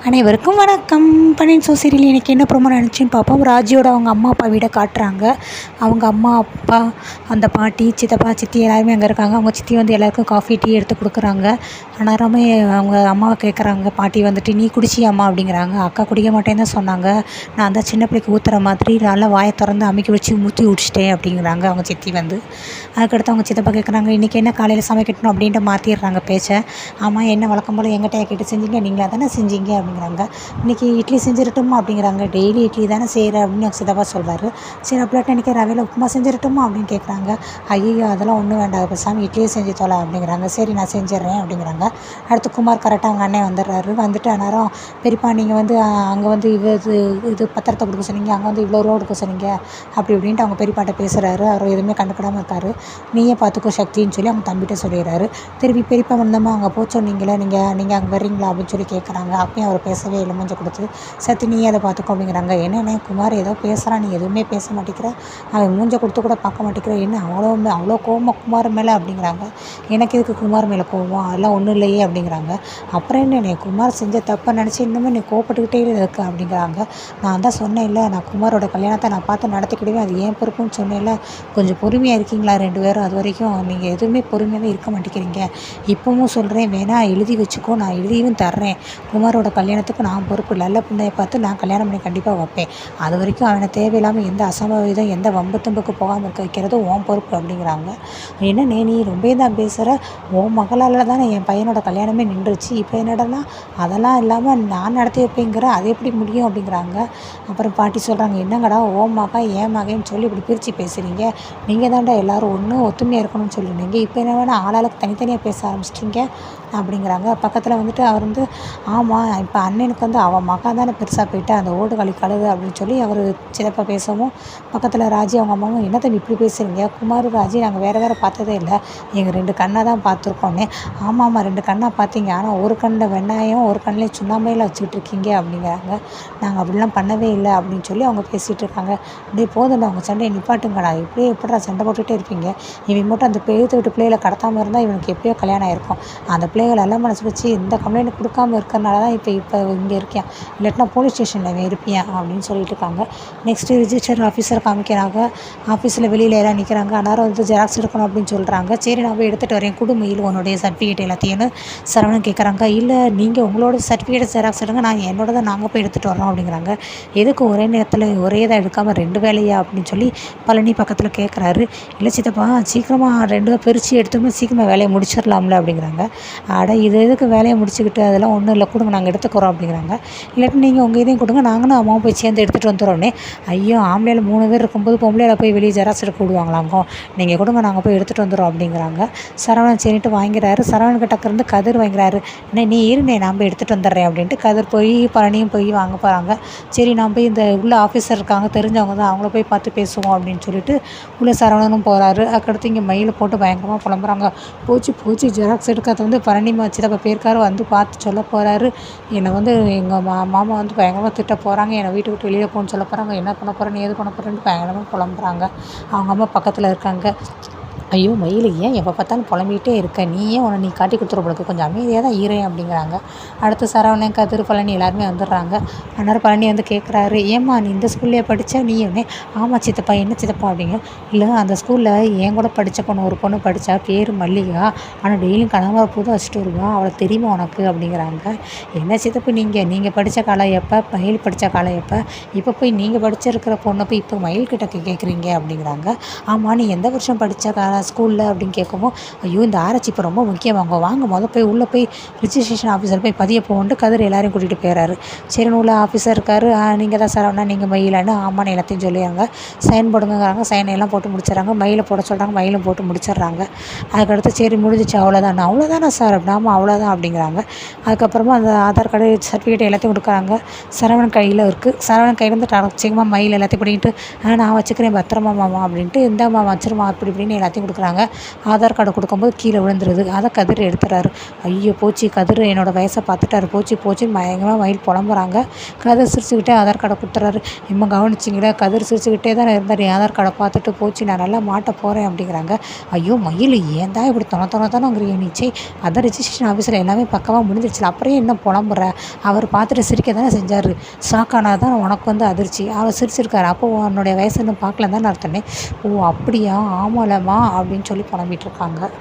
அனைவருக்கும் வணக்கம். பனியன் சீரியல் இன்றைக்கி என்ன ப்ரோமோ நினச்சின்னு பார்ப்போம். ராஜியோட அவங்க அம்மா அப்பா வீடை காட்டுறாங்க. அவங்க அம்மா அப்பா, அந்த பாட்டி, சித்தப்பா, சித்தி எல்லாருமே அங்கே இருக்காங்க. அவங்க சித்தி வந்து எல்லாருக்கும் காஃபி டீ எடுத்து கொடுக்குறாங்க. ஆனாலுமே அவங்க அம்மாவை கேட்குறாங்க. பாட்டி வந்துட்டு, நீ குடிச்சியாம்மா அப்படிங்கிறாங்க. அக்கா குடிக்க மாட்டேன்னு தான் சொன்னாங்க. நான் தான் சின்ன பிள்ளைக்கு ஊற்றுற மாதிரி நல்லா வாயை திறந்து அமைக்க வச்சு ஊற்றி குடிச்சிட்டேன் அப்படிங்கிறாங்க அவங்க சித்தி வந்து. அதுக்கடுத்து அவங்க சித்தப்பா கேட்குறாங்க, இன்றைக்கி என்ன காலையில் சமைக்கணும் அப்படின்ட்டு மாற்றிடுறாங்க பேச்சை. ஆமாம், என்ன வழக்கம் போல் எங்கிட்ட கேட்டு செஞ்சீங்க, நீங்களாக தானே செஞ்சீங்க அப்படிங்கிறாங்க. இன்றைக்கி இட்லி செஞ்சிடட்டுமா அப்படிங்கிறாங்க. டெய்லி இட்லி தானே செய்கிற அப்படின்னு அவங்க சித்தப்பா சொல்கிறாரு. சரி, அப்படின்ட்டு இன்றைக்கி ரவையில் உப்புமா செஞ்சிடட்டுமா அப்படின்னு கேட்குறாங்க. ஐயோ, அதெல்லாம் ஒன்றும் வேண்டாம், பேசாமல் இட்லியே செஞ்சு தொலை அப்படிங்கிறாங்க. சரி, நான் செஞ்சிட்றேன் அப்படிங்கிறாங்க. அடுத்து குமார் கரெக்டாக அவங்க அண்ணன் வந்துடுறாரு. வந்துட்டு அந்நேரம், பெரியப்பா நீங்கள் வந்து அங்கே வந்து இது பத்திரத்தை கொடுக்க சொன்னீங்க, அங்கே வந்து இவ்வளோ ரூபா கொடுக்க சொன்னீங்க அப்படி இப்படின்ட்டு அவங்க பெரியப்பாட்ட பேசுகிறாரு. அவர் எதுவுமே கண்டுக்கிடாமல் இருக்காரு. நீயே பார்த்துக்கோ சக்தின்னு சொல்லி அவங்க தம்பிகிட்ட சொல்லிடுறாரு. திருப்பி பெரியப்பா வந்தம்மா அங்கே போச்சோ நீங்களே, நீங்கள் அங்கே வர்றீங்களா அப்படின்னு சொல்லி கேட்குறாங்க. அப்பயும் அவர் பேசவே இல்லை, மூஞ்ச கொடுத்து. சத்தி நீயே அதை பார்த்துக்கோ அப்படிங்கிறாங்க. என்னென்ன குமார் ஏதோ பேசுகிறான், நீ எதுவுமே பேச மாட்டேங்கிற, அவன் மூஞ்ச கொடுத்து கூட பார்க்க மாட்டேங்கிற, என்ன அவ்வளோ கோவமாக குமார் மேலே அப்படிங்கிறாங்க. எனக்கு இதுக்கு குமார் மேலே கோவம், அதெல்லாம் ஒன்றும் இல்லையே அப்படிங்கிறாங்க. அப்புறம் என்ன குமார் செஞ்ச தப்பை நினச்சி இன்னுமே நீ கோவப்பட்டுக்கிட்டே இருக்கு அப்படிங்கிறாங்க. நான் தான் சொன்னேன் இல்லை, நான் குமாரோட கல்யாணத்தை நான் பார்த்து நடத்திக்கிடுவேன், அது ஏன் பொறுப்புன்னு சொன்னேன்ல, கொஞ்சம் பொறுமையாக இருக்கீங்களா ரெண்டு பேரும், அது வரைக்கும் நீங்கள் எதுவுமே பொறுமையாகவே இருக்க மாட்டேங்கிறீங்க. இப்போவும் சொல்கிறேன், வேணா எழுதி வச்சுக்கோ, நான் எழுதியும் தர்றேன், குமாரோட கல்யாணத்துக்கு நான் பொறுப்பு, நல்ல பிள்ளையை பார்த்து நான் கல்யாணம் பண்ணி கண்டிப்பாக வைப்பேன், அது வரைக்கும் அவனை தேவையில்லாமல் எந்த அசம்பாவிதம் எந்த வம்பு தும்புக்கு போகாமல் இருக்க வைக்கிறது உன் பொறுப்பு அப்படிங்கிறாங்க. என்ன நீ ரொம்ப தான் பேசுகிற, உன் மகளால் தானே என் பையனோட கல்யாணமே நின்றுச்சு, இப்போ என்னடனா அதெல்லாம் இல்லாமல் நான் நடத்தி வைப்பேங்கிற, அது எப்படி முடியும் அப்படிங்கிறாங்க. அப்புறம் பாட்டி சொல்கிறாங்க, என்னங்கடா ஓ மகன் ஏன் மகன்னு சொல்லி இப்படி பிரித்து பேசுகிறீங்க, நீங்கள் தான்டா எல்லோரும் ஒற்றுமையாக இருக்கணும்னு சொல்லினீங்க, இப்போ என்ன வேணால் ஆளாளுக்கு தனித்தனியாக பேச ஆரம்பிச்சிட்டிங்க அப்படிங்கிறாங்க. பக்கத்தில் வந்துட்டு அவர் வந்து, ஆமாம் இப்போ அண்ணனுக்கு வந்து அவன் மகன் தானே பெருசாக போயிட்டு அந்த ஓடுகளி கழுது அப்படின்னு சொல்லி அவர் சிறப்பாக பேசவும், பக்கத்தில் ராஜி அவங்க அம்மாவும், என்ன தம்பி இப்படி பேசுகிறீங்க, குமார் ராஜி நாங்கள் வேறு பார்த்ததே இல்லை, எங்கள் ரெண்டு கண்ணை தான் பார்த்துருக்கோன்னே. ஆமாம் ரெண்டு கண்ணாக பார்த்தீங்க, ஆனால் ஒரு கண்ணில் வெண்ணாயம் ஒரு கண்ணில் சுண்ணாம்பையில் வச்சுக்கிட்டு இருக்கீங்க அப்படிங்கிறாங்க. நாங்கள் அப்படிலாம் பண்ணவே இல்லை அப்படின்னு சொல்லி அவங்க பேசிகிட்டு இருக்காங்க. அப்படியே போதும்டா அவங்க சண்டையை நிப்பாட்டுங்கடா, இப்படியே எப்படா சண்டை போட்டுகிட்டே இருப்பீங்க, இவன் மட்டும் அந்த எழுத்து விட்டு பிள்ளைகளை கடத்தாமல் இருந்தால் இவனுக்கு எப்பயோ கல்யாணம் ஆயிருக்கும், அந்த பிள்ளைகள் எல்லாம் மனசு வச்சு இந்த கம்ப்ளைண்ட் கொடுக்காமல் இருக்கிறனால தான் இப்போ இங்கே இருக்கேன், இல்லாட்டினா போலீஸ் ஸ்டேஷனில் இருப்பேன் அப்படின்னு சொல்லிட்டு இருக்காங்க. நெக்ஸ்ட்டு ரிஜிஸ்டர் ஆஃபீஸர் காமிக்கிறாங்க. ஆஃபீஸில் வெளியில் எல்லாம் நிற்கிறாங்க. அந்நேரம் வந்து ஜெராக்ஸ் எடுக்கணும் அப்படின்னு சொல்கிறாங்க. சரி, நான் போய் எடுத்துகிட்டு வரேன், குடும்பயில் உன்னுடைய சர்டிஃபிகேட் எல்லாத்தையும் சரவணன் கேட்குறாங்க. இல்லை, நீங்கள் உங்களோட சர்டிஃபிகேட் ஜெராக்ஸ் எடுங்க, நான் என்னோட தான் நாங்கள் போய் எடுத்துகிட்டு வரோம் அப்படிங்கிறாங்க. எதுக்கு ஒரே நேரத்தில் ஒரே தான் எடுக்காமல் ரெண்டு வேலையா அப்படின்னு சொல்லி பழனி பக்கத்தில் கேட்குறாரு. இல்லை சித்தப்பா, சீக்கிரமாக ரெண்டும் பிரித்து எடுத்தோம்னா சீக்கிரமாக வேலையை முடிச்சிடலாம்ல அப்படிங்கிறாங்க. இது எதுக்கு வேலையை முடிச்சுக்கிட்டு, அதெல்லாம் ஒன்றும் இல்லை, கொடுங்க நாங்கள் எடுத்துக்கிறோம் அப்படிங்கிறாங்க. இல்லாட்டி நீங்கள் உங்கள் இதையும் கொடுங்க, நாங்களும் அம்மாவும் போய் சேர்ந்து எடுத்துகிட்டு வந்துடுறோன்னே. ஐயோ, ஆம்பளையில் 3 பேர் இருக்கும்போது பொம்பளையில் போய் வெளியே ஜெராக்ஸ் எடுக்க விடுவாங்களாங்கோ, நீங்கள் கொடுங்க நாங்கள் போய் எடுத்துகிட்டு வந்துடுறோம் அப்படிங்கிறாங்க. சரவணன் சரின்ட்டு வாங்கிறாரு. சரவணன் கிட்டக்கிருந்து கதிர் வாங்கிறாரு. என்ன நீ இருந்தே நான் போய் எடுத்துகிட்டு வந்துடுறேன் அப்படின்ட்டு கதிர் போய் பழனியும் போய் வாங்க போகிறாங்க. சரி, நான் போய் இந்த உள்ள ஆஃபீஸர் இருக்காங்க தெரிஞ்சவங்க தான், அவங்கள போய் பார்த்து பேசுவோம் அப்படின்னு சொல்லிட்டு உள்ள சரவணனும் போகிறாரு. அதுக்கடுத்து இங்கே மயில் போட்டு பயங்கரமாக புலம்புறாங்க. போச்சு ஜெராக்ஸ் எடுக்கிறது வந்து பழனி சித்தப்பா பேருக்காரு வந்து பார்த்து சொல்ல போகிறாரு, என்னை வந்து எங்கள் மாமா வந்து பயங்கரமாக திட்ட போகிறாங்க, என்னை வீட்டு விட்டு வெளியில் போகணுன்னு சொல்ல போகிறாங்க, என்ன பண்ண போகிறேன்னு ஏது பண்ண போகிறேன்னு பயங்கரமாக புலம்புறாங்க. அவங்க அம்மா பக்கத்தில் இருக்காங்க. ஐயோ மயில், ஏன் எப்போ பார்த்தாலும் புலம்பிகிட்டே இருக்க, நீ காட்டி கொடுத்துருவளுக்கு, கொஞ்சம் அமைதியாக தான் ஈரேன் அப்படிங்கிறாங்க. அடுத்து சரவணன் கதிர் பழனி எல்லாருமே வந்துடுறாங்க. அதனால் பழனி வந்து கேட்குறாரு, ஏம்மா நீ இந்த ஸ்கூல்லையே படித்தா, நீ உடனே ஆமாம் சித்தப்பா, என்ன சித்தப்பா அப்படிங்க. இல்லை, அந்த ஸ்கூலில் என் கூட படித்த பொண்ணு ஒரு பொண்ணு படித்தா, பேர் மல்லிகா, ஆனால் டெய்லியும் கணவரை போது வச்சுட்டு வருவா, அவளை தெரியுமா உனக்கு அப்படிங்கிறாங்க. என்ன சித்தப்பு, நீங்கள் படித்த காலம் எப்போ, மயில் படித்த காலம் எப்போ, இப்போ போய் நீங்கள் படிச்சிருக்கிற பொண்ணை போய் இப்போ மயில் கிட்ட கேட்குறீங்க அப்படிங்கிறாங்க. ஆமாம், நீ எந்த வருஷம் படித்த ஸ்கூலில் அப்படின்னு கேட்கவும், ஐயோ இந்த ஆராய்ச்சி இப்போ ரொம்ப முக்கியமாங்க, வாங்க போய் உள்ளே போய் ரிஜிஸ்ட்ரேஷன் ஆஃபீஸர் போய் பதிய போகணுன்ட்டு கதிர் எல்லாரையும் கூட்டிகிட்டு போயிடறாரு. சரி, உள்ள ஆஃபீஸர் இருக்காரு. நீங்கள் தான் சரவணா, நீங்கள் மயிலான்னு ஆமான்னு எல்லாத்தையும் சொல்லிடுறாங்க. சைன் போடுங்கிறாங்க. சைன் எல்லாம் போட்டு முடிச்சிடறாங்க. மயிலை போட சொல்கிறாங்க. மயிலும் போட்டு முடிச்சிடுறாங்க. அதுக்கடுத்து சரி முடிஞ்சிச்சு, அவ்வளோதானா சார் அப்படின்னா, அவ்வளோதான் அப்படிங்கிறாங்க. அதுக்கப்புறமா அந்த ஆதார் கார்டு சர்டிஃபிகேட் எல்லாத்தையும் கொடுக்குறாங்க. சரவணன் கையில் இருக்குது. சரவணன் கையிலேருந்து சீக்கிரமாக மயில் எல்லாத்தையும் பிடிக்கிட்டு, நான் வச்சுக்கிறேன் பத்திரமா மாமா அப்படின்ட்டு, இந்த மாமா வச்சிருமா அப்படி இப்படின்னு எல்லாத்தையும் கொடுக்குறாங்க. ஆதார் கார்டு கொடுக்கும்போது கீழே விழுந்துருது. அதை கதிர் எடுத்துறாரு. ஐயோ போச்சு, கதிர் என்னோடய வயசை பார்த்துட்டாரு, போச்சு போச்சுன்னு பயங்கரமாக மயில் புலம்புறாங்க. கதிர் சிரிச்சுக்கிட்டே ஆதார் கார்டை கொடுத்துறாரு. இம்மா கவனிச்சிங்களா, கதிர் சிரிச்சுக்கிட்டே தான் இருந்தார், ஆதார் கார்டை பார்த்துட்டு போச்சு நான் நல்லா மாட்ட போகிறேன் அப்படிங்கிறாங்க. ஐயோ மயில் ஏன் தான் இப்படி தொணங்கிறீங்க நீச்சே, அதான் ரெஜிஸ்ட்ரேஷன் ஆஃபீஸில் எல்லாமே பக்கமாக முடிஞ்சிருச்சு, அப்புறம் என்ன புலம்புற, அவர் பார்த்துட்டு சிரிக்க தானே செஞ்சார், ஷாக்கானா தான் உனக்கு வந்து அதிர்ச்சி, அவர் சிரிச்சிருக்காரு, அப்போ உன்னுடைய வயசுன்னு பார்க்கல தான் நான் அர்த்தமே. ஓ அப்படியா, ஆமாலம்மா அப்படின்னு சொல்லி புலம்பிகிட்டு இருக்காங்க.